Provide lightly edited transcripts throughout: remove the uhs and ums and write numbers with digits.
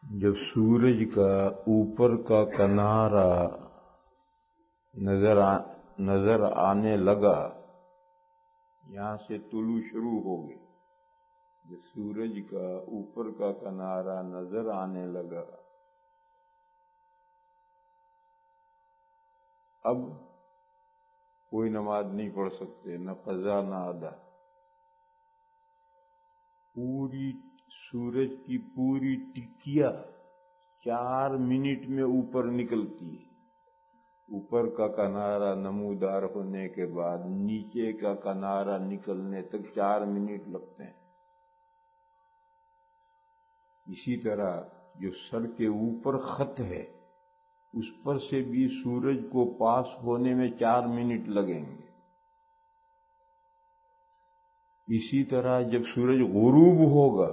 جب سورج کا اوپر کا کنارہ نظر آنے لگا، یہاں سے طلوع شروع ہو گئی، جب سورج کا اوپر کا کنارہ نظر آنے لگا، اب کوئی نماز نہیں پڑھ سکتے، نہ قضا نہ ادا۔ پوری سورج کی پوری ٹکیا 4 منٹ میں اوپر نکلتی ہے۔ اوپر کا کنارہ نمودار ہونے کے بعد نیچے کا کنارہ نکلنے تک 4 منٹ لگتے ہیں۔ اسی طرح جو سر کے اوپر خط ہے، اس پر سے بھی سورج کو پاس ہونے میں 4 منٹ لگیں گے۔ اسی طرح جب سورج غروب ہوگا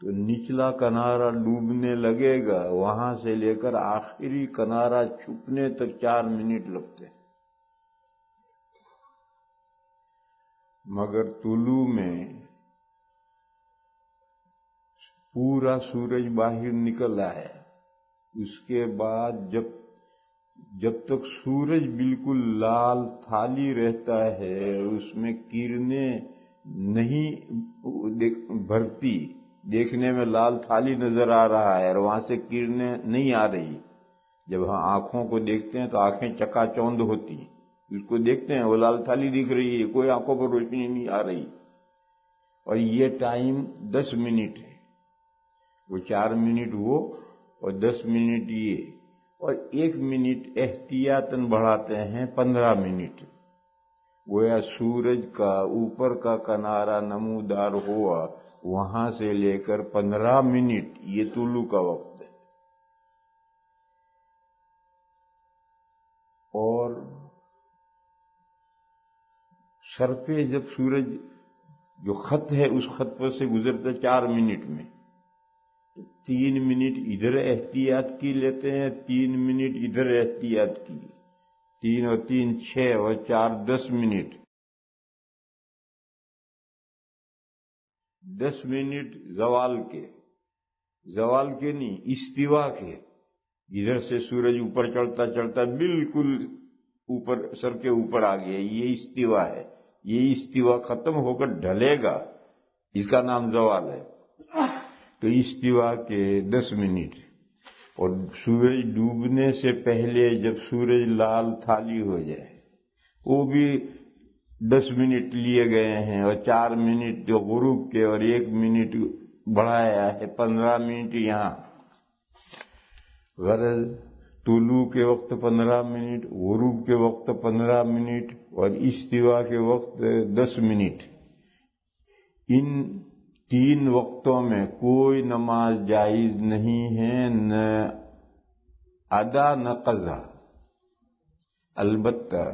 تو نچلا کنارہ ڈوبنے لگے گا، وہاں سے لے کر آخری کنارہ چھپنے تک 4 منٹ لگتے ہیں۔ مگر طلوع میں پورا سورج باہر نکل آیا، اس کے بعد جب تک سورج بالکل لال تھالی رہتا ہے، اس میں کرنیں نہیں بھرتی، دیکھنے میں لال تھالی نظر آ رہا ہے اور وہاں سے کرنیں نہیں آ رہی۔ جب ہم آنکھوں کو دیکھتے ہیں تو آنکھیں چکا چوند ہوتی ہیں، اس کو دیکھتے ہیں وہ لال تھالی دکھ رہی ہے، کوئی آنکھوں پر روشنی نہیں آ رہی، اور یہ ٹائم 10 منٹ ہے۔ وہ 4 منٹ وہ اور 10 منٹ یہ، اور 1 منٹ احتیاطاً بڑھاتے ہیں 15 منٹ۔ گویا سورج کا اوپر کا کنارہ نمودار ہوا، وہاں سے لے کر 15 منٹ یہ طلوع کا وقت ہے۔ اور سر پہ جب سورج جو خط ہے اس خط پر سے گزرتا 4 منٹ میں، 3 منٹ ادھر احتیاط کی لیتے ہیں، 3 منٹ ادھر احتیاط کی، 3 اور 3 6 اور 4 10 منٹ۔ 10 منٹ زوال کے نہیں، استوا کے۔ ادھر سے سورج اوپر چڑھتا چڑھتا بالکل اوپر سر کے اوپر آ گیا، یہ استوا ہے۔ یہ استوا ختم ہو کر ڈھلے گا، اس کا نام زوال ہے۔ تو استوا کے 10 منٹ، اور سورج ڈوبنے سے پہلے جب سورج لال تھالی ہو جائے وہ بھی 10 منٹ لیے گئے ہیں، اور 4 منٹ جو غروب کے اور 1 منٹ بڑھایا ہے، 15 منٹ یہاں۔ غرض طلوع کے وقت 15 منٹ، غروب کے وقت 15 منٹ اور استوا کے وقت 10 منٹ۔ ان 3 وقتوں میں کوئی نماز جائز نہیں ہے، نہ ادا نہ قضا۔ البتہ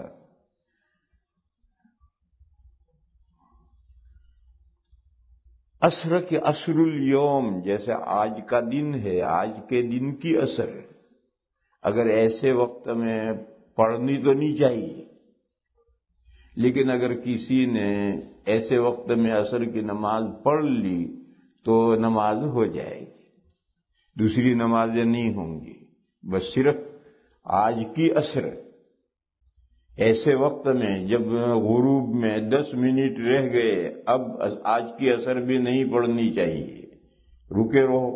عصر کے عصر الیوم، جیسے آج کا دن ہے، آج کے دن کی عصر، اگر ایسے وقت میں پڑھنی تو نہیں چاہیے، لیکن اگر کسی نے ایسے وقت میں عصر کی نماز پڑھ لی تو نماز ہو جائے گی، دوسری نمازیں نہیں ہوں گی، بس صرف آج کی عصر ایسے وقت میں جب غروب میں 10 منٹ رہ گئے، اب آج کی عصر بھی نہیں پڑھنی چاہیے، رکے رہو،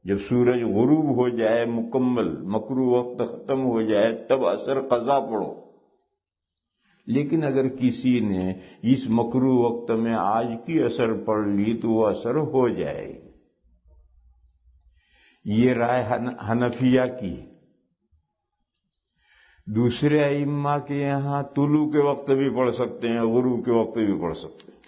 جب سورج غروب ہو جائے، مکمل مکروہ وقت ختم ہو جائے، تب عصر قضا پڑھو۔ لیکن اگر کسی نے اس مکروہ وقت میں آج کی عصر پڑھ لی تو وہ عصر ہو جائے گی۔ یہ رائے حنفیہ کی۔ دوسرے ائمہ کے یہاں طلوع کے وقت بھی پڑھ سکتے ہیں، غروب کے وقت بھی پڑھ سکتے ہیں۔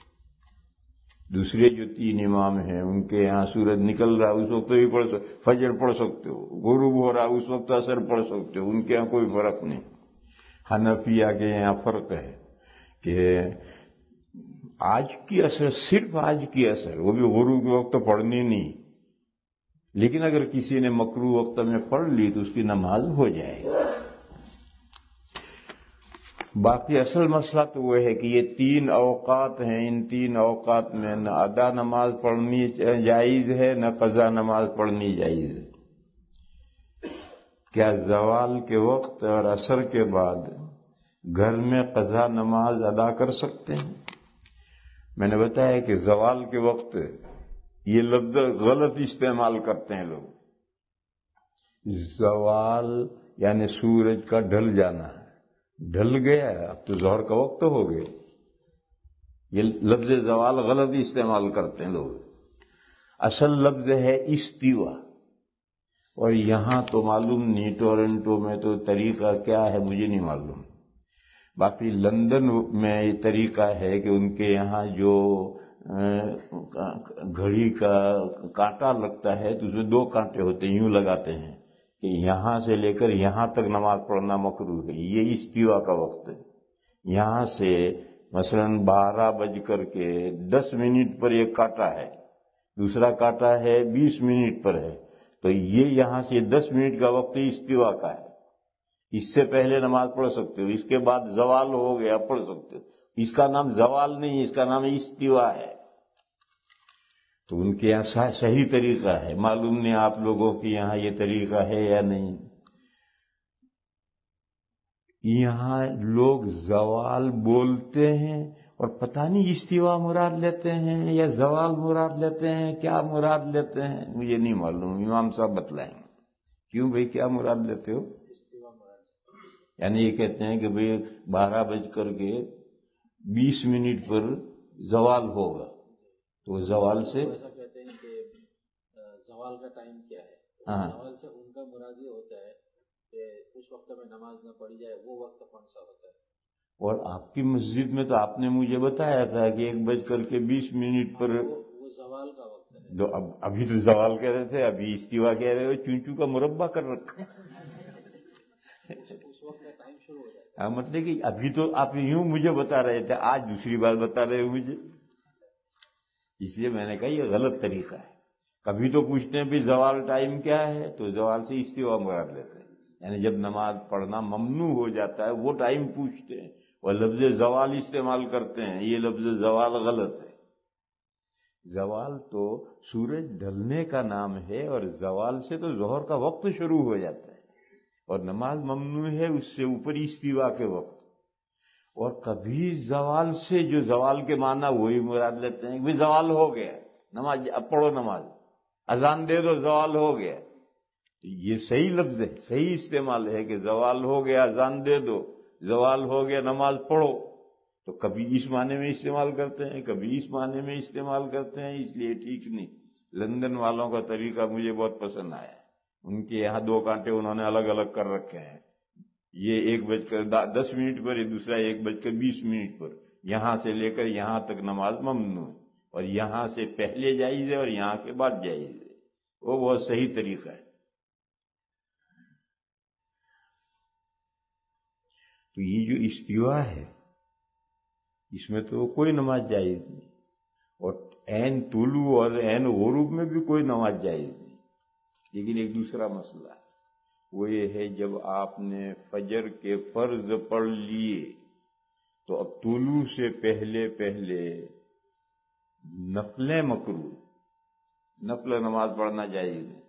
دوسرے جو 3 امام ہیں ان کے یہاں سورج نکل رہا اس وقت بھی پڑھ سکتے، فجر پڑھ سکتے ہو، غروب ہو رہا اس وقت عصر پڑھ سکتے ہو، ان کے یہاں کوئی فرق نہیں۔ حنفیہ کے یہاں فرق ہے کہ آج کی عصر، صرف آج کی عصر، وہ بھی غروب کے وقت پڑھنی نہیں، لیکن اگر کسی نے مکروہ وقت میں پڑھ لی تو اس کی نماز ہو جائے گی۔ باقی اصل مسئلہ تو وہ ہے کہ یہ 3 اوقات ہیں، ان 3 اوقات میں نہ ادا نماز پڑھنی جائز ہے نہ قضا نماز پڑھنی جائز ہے۔ کیا زوال کے وقت اور عصر کے بعد گھر میں قضا نماز ادا کر سکتے ہیں؟ میں نے بتایا کہ زوال کے وقت یہ لفظ غلط استعمال کرتے ہیں لوگ۔ زوال یعنی سورج کا ڈھل جانا، ڈھل گیا اب تو ظہر کا وقت ہو گیا، یہ لفظ زوال غلط استعمال کرتے ہیں لوگ۔ اصل لفظ ہے استوا، اور یہاں تو معلوم نہیں ٹورنٹو میں تو طریقہ کیا ہے مجھے نہیں معلوم، باقی لندن میں یہ طریقہ ہے کہ ان کے یہاں جو گھڑی کا کانٹا لگتا ہے تو اس میں 2 کانٹے ہوتے ہیں، یوں لگاتے ہیں کہ یہاں سے لے کر یہاں تک نماز پڑھنا مکروہ ہے، یہ استوا کا وقت ہے۔ یہاں سے مثلا 12:10 پر ایک کانٹا ہے، دوسرا کانٹا ہے 20 منٹ پر ہے، تو یہ یہاں سے 10 منٹ کا وقت استوا کا ہے۔ اس سے پہلے نماز پڑھ سکتے ہو، اس کے بعد زوال ہو گیا پڑھ سکتے ہو، اس کا نام زوال نہیں، اس کا نام استوا ہے۔ تو ان کے یہاں صحیح طریقہ ہے، معلوم نہیں آپ لوگوں کے یہاں یہ طریقہ ہے یا نہیں۔ یہاں لوگ زوال بولتے ہیں اور پتہ نہیں استوا مراد لیتے ہیں یا زوال مراد لیتے ہیں، کیا مراد لیتے ہیں مجھے نہیں معلوم، امام صاحب بتلائیں گے۔ کیوں بھئی کیا مراد لیتے ہو؟ یعنی یہ کہتے ہیں کہ بھئی 12:20 پر زوال ہوگا، تو زوال سے ایسا کہتے ہیں کہ زوال کا ٹائم کیا ہے؟ زوال سے ان کا مراد یہ ہوتا ہے کہ اس وقت میں نماز نہ پڑھی جائے، وہ وقت کون سا ہوتا ہے؟ اور آپ کی مسجد میں تو آپ نے مجھے بتایا تھا کہ 1:20 پر وہ زوال کا وقت ہے۔ جو ابھی تو زوال کہہ رہے تھے، ابھی استوا کہہ رہے ہو، چونچو کا مربع کر رکھا اس وقت کا ٹائم شروع ہو جاتا ہے۔ مطلب کہ ابھی تو آپ یوں مجھے بتا رہے تھے، آج دوسری بات بتا رہے ہو مجھے، اس لیے میں نے کہا یہ غلط طریقہ ہے۔ کبھی تو پوچھتے ہیں بھی زوال ٹائم کیا ہے، تو زوال سے استوا مراد لیتے ہیں، یعنی جب نماز پڑھنا ممنوع ہو جاتا ہے وہ ٹائم پوچھتے ہیں، اور لفظ زوال استعمال کرتے ہیں، یہ لفظ زوال غلط ہے۔ زوال تو سورج ڈھلنے کا نام ہے، اور زوال سے تو ظہر کا وقت شروع ہو جاتا ہے، اور نماز ممنوع ہے اس سے اوپر استوا کے وقت۔ اور کبھی زوال سے جو زوال کے معنی وہی مراد لیتے ہیں کہ زوال ہو گیا، نماز اب پڑھو، نماز اذان دے دو، زوال ہو گیا۔ تو یہ صحیح لفظ ہے، صحیح استعمال ہے کہ زوال ہو گیا اذان دے دو، زوال ہو گیا نماز پڑھو۔ تو کبھی اس معنی میں استعمال کرتے ہیں، کبھی اس معنی میں استعمال کرتے ہیں، اس لیے ٹھیک نہیں۔ لندن والوں کا طریقہ مجھے بہت پسند آیا، ان کے یہاں 2 کانٹے انہوں نے الگ الگ کر رکھے ہیں، یہ 1:10 پر، یہ دوسرا 1:20 پر، یہاں سے لے کر یہاں تک نماز ممنوع ہے، اور یہاں سے پہلے جائز ہے اور یہاں کے بعد جائز ہے، وہ بہت صحیح طریقہ ہے۔ تو یہ جو استوا ہے اس میں تو کوئی نماز جائز نہیں، اور عین طلوع اور عین غروب میں بھی کوئی نماز جائز نہیں۔ لیکن ایک دوسرا مسئلہ ہے، وہ یہ ہے جب آپ نے فجر کے فرض پڑھ لیے تو اب طلوع سے پہلے نفلیں مکروہ، نفل نماز پڑھنا جائز ہے۔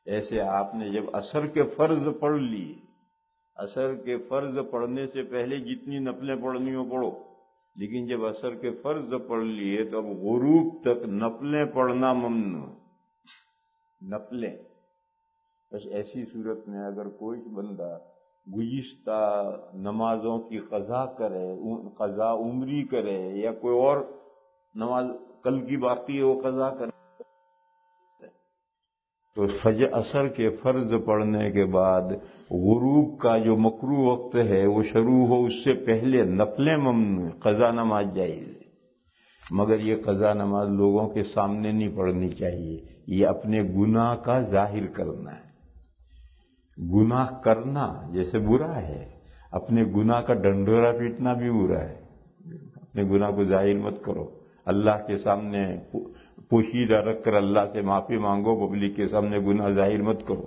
ایسے آپ نے جب عصر کے فرض پڑھ لیے، عصر کے فرض پڑھنے سے پہلے جتنی نفلیں پڑھنی ہو پڑھو، لیکن جب عصر کے فرض پڑھ لیے تو اب غروب تک نفلیں پڑھنا ممنوع، نفلیں۔ بس ایسی صورت میں اگر کوئی بندہ گزشتہ نمازوں کی قضا کرے، قضا عمری کرے، یا کوئی اور نماز کل کی باقی ہے وہ قضا کرے، تو فجر عصر کے فرض پڑھنے کے بعد غروب کا جو مکروہ وقت ہے وہ شروع ہو، اس سے پہلے نفلیں ممنوع، قضا نماز جائز ہے۔ مگر یہ قضا نماز لوگوں کے سامنے نہیں پڑھنی چاہیے، یہ اپنے گناہ کا ظاہر کرنا ہے۔ گناہ کرنا جیسے برا ہے، اپنے گناہ کا ڈنڈورا پیٹنا بھی برا ہے۔ اپنے گناہ کو ظاہر مت کرو، اللہ کے سامنے پوشیدہ رکھ کر اللہ سے معافی مانگو، پبلک کے سامنے گناہ ظاہر مت کرو۔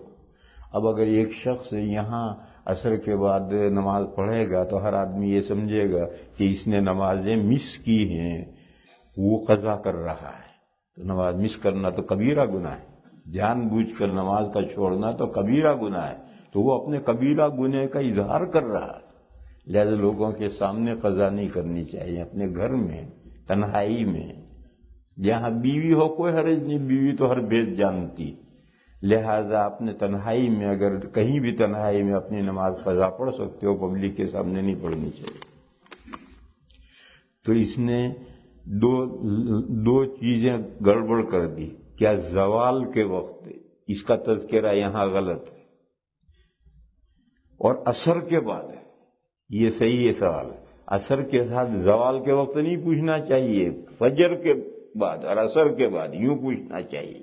اب اگر ایک شخص یہاں عصر کے بعد نماز پڑھے گا تو ہر آدمی یہ سمجھے گا کہ اس نے نمازیں مس کی ہیں، وہ قضا کر رہا ہے۔ تو نماز مس کرنا تو کبیرہ گناہ ہے، جان بوجھ کر نماز کا چھوڑنا تو کبیرہ گناہ ہے، تو وہ اپنے کبیرہ گناہ کا اظہار کر رہا ہے۔ لہذا لوگوں کے سامنے قضا نہیں کرنی چاہیے، اپنے گھر میں تنہائی میں، جہاں بیوی ہو کوئی حرج نہیں، بیوی تو ہر بیت جانتی، لہذا اپنے تنہائی میں اگر کہیں بھی تنہائی میں اپنی نماز قضا پڑھ سکتے ہو، پبلک کے سامنے نہیں پڑھنی چاہیے۔ تو اس نے دو چیزیں گڑبڑ کر دی، کیا زوال کے وقت اس کا تذکرہ یہاں غلط ہے، اور عصر کے بعد ہے، یہ صحیح ہے سوال۔ عصر کے ساتھ زوال کے وقت نہیں پوچھنا چاہیے، فجر کے بعد اور عصر کے بعد یوں پوچھنا چاہیے۔